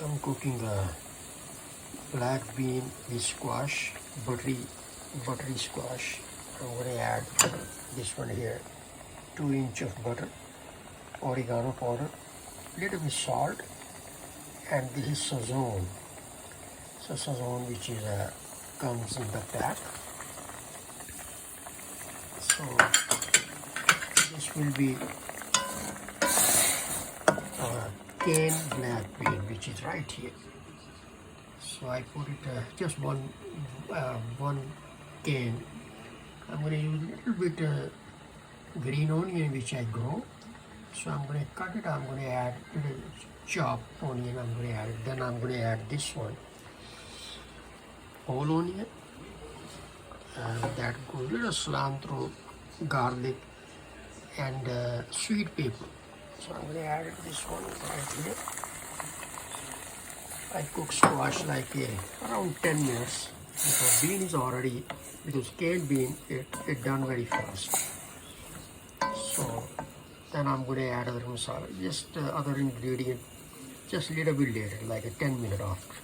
I'm cooking a black bean with squash, buttery squash. I'm going to add this one here, 2 inch of butter, oregano powder, little bit salt, and this is Suzan. So Suzan, which is comes in the pack. So this will be canned black bean, which is right here. So I put it just one can. I'm going to use a little bit green onion which I grow. So I'm going to cut it. I'm going to add little chopped onion. I'm going to add it. Then I'm going to add this one, whole onion. That goes little cilantro, garlic, and sweet pepper. So I'm going to add this one right here. I cook squash like around 10 minutes because bean is already, because canned bean, it done very fast. So then I'm going to add other masala, just other ingredient, just a little bit later, like a 10 minute after.